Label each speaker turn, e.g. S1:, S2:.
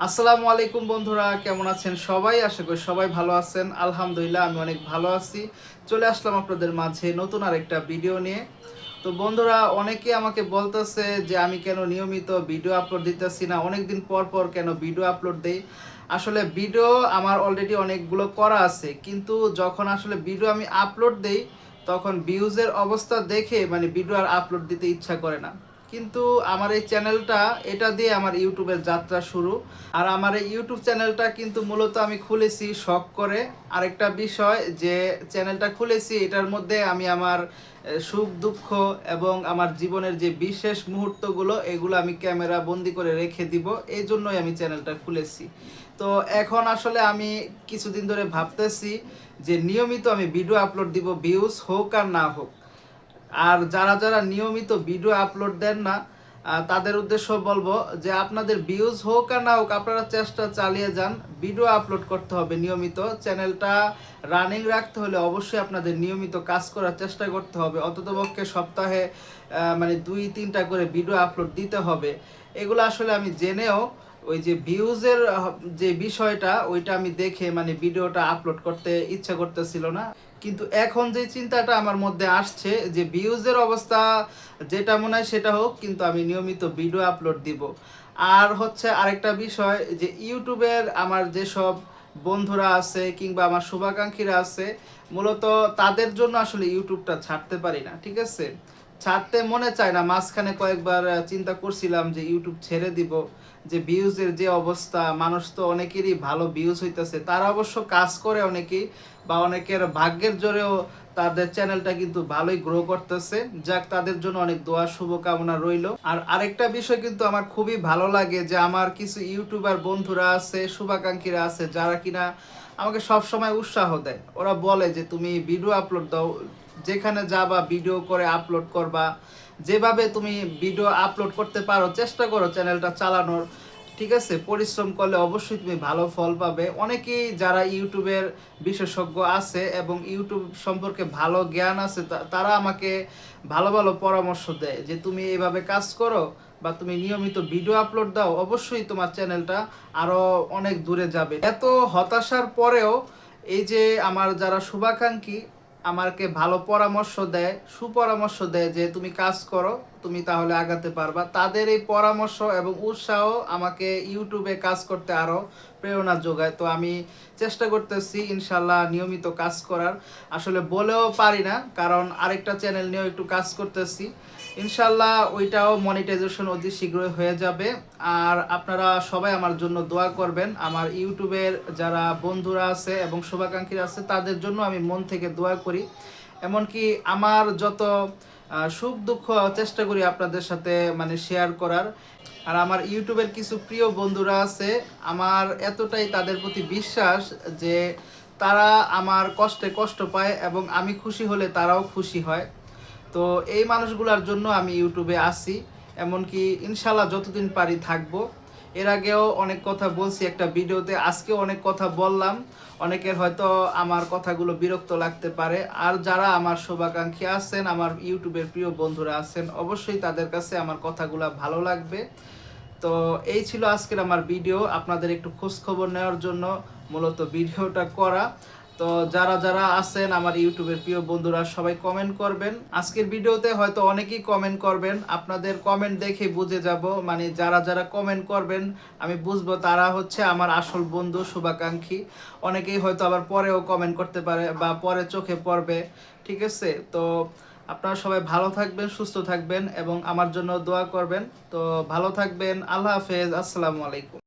S1: আসসালামু আলাইকুম বন্ধুরা, কেমন আছেন সবাই? আশা করি সবাই ভালো আছেন। আলহামদুলিল্লাহ আমি অনেক ভালো আছি। চলে আসলাম আপনাদের মাঝে নতুন আরেকটা ভিডিও নিয়ে। তো বন্ধুরা, অনেকে আমাকে বলতেছে যে আমি কেন নিয়মিত ভিডিও আপলোড দিতেছি না, অনেকদিন পর পর কেন ভিডিও আপলোড দেই। আসলে ভিডিও আমার অলরেডি অনেকগুলো করা আছে, কিন্তু যখন আসলে ভিডিও আমি আপলোড দেই তখন ভিউজের অবস্থা দেখে ভিডিও আর আপলোড দিতে ইচ্ছা করে না। কিন্তু আমার এই চ্যানেলটা, এটা দিয়ে আমার ইউটিউবের যাত্রা শুরু। আর আমার এই ইউটিউব চ্যানেলটা কিন্তু মূলত আমি খুলেছি শখ করে। আরেকটা বিষয়, যে চ্যানেলটা খুলেছি এটার মধ্যে আমি আমার সুখ দুঃখ এবং আমার জীবনের যে বিশেষ মুহূর্তগুলো, এগুলো আমি ক্যামেরা বন্দি করে রেখে দিব। এই জন্যই আমি চ্যানেলটা খুলেছি। তো এখন আসলে আমি কিছুদিন ধরে ভাবতেছি যে নিয়মিত আমি ভিডিও আপলোড দিব, ভিউজ হোক আর না হোক। আর যারা যারা নিয়মিত ভিডিও আপলোড দেন না, তাদের উদ্দেশ্য বলবো যে আপনাদের ভিউজ হোক আর না হোক, আপনারা চেষ্টা চালিয়ে যান। ভিডিও আপলোড করতে হবে নিয়মিত। চ্যানেলটা রানিং রাখতে হলে অবশ্যই আপনাদের নিয়মিত কাজ করার চেষ্টা করতে হবে। অন্ততপক্ষে সপ্তাহে 2-3টা করে ভিডিও আপলোড দিতে হবে। এগুলো আসলে আমি জেনেও ওই যে ভিউজের যে বিষয়টা, ওইটা আমি দেখে ভিডিওটা আপলোড করতে ইচ্ছা করতেছিল না। কিন্তু এখন যে চিন্তাটা আমার মধ্যে আসছে যে ভিউজের অবস্থা যেটা মনে হয় সেটা হোক, কিন্তু আমি নিয়মিত ভিডিও আপলোড দিব। আর হচ্ছে আরেকটা বিষয়, যে ইউটিউবের আমার যেসব বন্ধুরা আছে কিংবা আমার শুভাকাঙ্ক্ষীরা আছে, মূলত তাদের জন্য আসলে ইউটিউবটা ছাড়তে পারি না, ঠিক আছে? ছাড়তে মনে চায় না। মাঝখানে কয়েকবার চিন্তা করছিলাম যে ইউটিউব ছেড়ে দিব, যে ভিউজের যে অবস্থা, মানুষ তো অনেকেরই ভালো ভিউজ হইতেছে, তারা অবশ্য কাজ করে অনেকেই, বা অনেকের ভাগ্যের জোরেও তাদের চ্যানেলটা কিন্তু ভালোই গ্রো করতেছে। যাক, তাদের জন্য অনেক দোয়া শুভকামনা রইল। আর আরেকটা বিষয় কিন্তু আমার খুবই ভালো লাগে, যে আমার কিছু ইউটিউবার বন্ধুরা আছে, শুভাকাঙ্ক্ষীরা আছে, যারা কিনা আমাকে সব সময় উৎসাহ দেয়। ওরা বলে যে তুমি ভিডিও আপলোড দাও, যেখানে যাবা ভিডিও করে আপলোড করবা, যেভাবে তুমি ভিডিও আপলোড করতে পারো চেষ্টা করো চ্যানেলটা চালানোর। ঠিক আছে, পরিশ্রম করলে অবশ্যই তুমি ভালো ফল পাবে। অনেকেই যারা ইউটিউবের বিশেষজ্ঞ আছে এবং ইউটিউব সম্পর্কে ভালো জ্ঞান আছে, তারা আমাকে ভালো ভালো পরামর্শ দেয় যে তুমি এইভাবে কাজ করো, বা তুমি নিয়মিত ভিডিও আপলোড দাও, অবশ্যই তোমার চ্যানেলটা আরো অনেক দূরে যাবে। এত হতাশার পরেও এই যে আমার যারা শুভাকাঙ্ক্ষী আমাকে ভালো পরামর্শ দেয়, সুপরামর্শ দেয় যে তুমি কাজ করো, তুমি তাহলে আগাতে পারবা, তাদের এই পরামর্শ এবং উৎসাহ আমাকে ইউটিউবে কাজ করতে আরো প্রেরণা যোগায়। তো আমি চেষ্টা করতেছি ইনশাল্লাহ নিয়মিত কাজ করার। আসলে বলেও পারি না, কারণ আরেকটা চ্যানেল নিয়েও একটু কাজ করতেছি। ইনশাল্লাহ ওইটাও মনিটাইজেশন অতি শীঘ্রই হয়ে যাবে। আর আপনারা সবাই আমার জন্য দোয়া করবেন। আমার ইউটিউবের যারা বন্ধুরা আছে এবং শুভাকাঙ্ক্ষীরা আছে, তাদের জন্য আমি মন থেকে দোয়া করি। এমনকি আমার যত সুখ দুঃখ চেষ্টা করি আপনাদের সাথে শেয়ার করার। আর আমার ইউটিউবের কিছু প্রিয় বন্ধুরা আছে, আমার এতটাই তাদের প্রতি বিশ্বাস যে তারা আমার কষ্টে কষ্ট পায় এবং আমি খুশি হলে তারাও খুশি হয়। তো এই মানুষগুলোর জন্য আমি ইউটিউবে আসি, এমনকি ইনশাল্লাহ যতদিন পারি থাকবো। এর আগেও অনেক কথা বলছি একটা ভিডিওতে, আজকেও অনেক কথা বললাম। অনেকের হয়তো আমার কথাগুলো বিরক্ত লাগতে পারে। আর যারা আমার শুভাকাঙ্ক্ষী আছেন, আমার ইউটিউবের প্রিয় বন্ধুরা আছেন, অবশ্যই তাদের কাছে আমার কথাগুলো ভালো লাগবে। তো এই ছিল আজকের আমার ভিডিও, আপনাদের একটু খোঁজ খবর নেওয়ার জন্য মূলত ভিডিওটা করা। তো যারা যারা আছেন আমার ইউটিউবের প্রিয় বন্ধুরা, সবাই কমেন্ট করবেন। আজকের ভিডিওতে হয়তো অনেকেই কমেন্ট করবেন, আপনাদের কমেন্ট দেখে বুঝে যাব, যারা যারা কমেন্ট করবেন আমি বুঝবো তারা হচ্ছে আমার আসল বন্ধু, শুভাকাঙ্ক্ষী। অনেকেই হয়তো আবার পরেও কমেন্ট করতে পারে বা পরে চোখে পড়বে। ঠিক আছে, তো আপনারা সবাই ভালো থাকবেন, সুস্থ থাকবেন এবং আমার জন্য দোয়া করবেন। তো ভালো থাকবেন। আল্লাহ হাফেজ। আসসালামু আলাইকুম।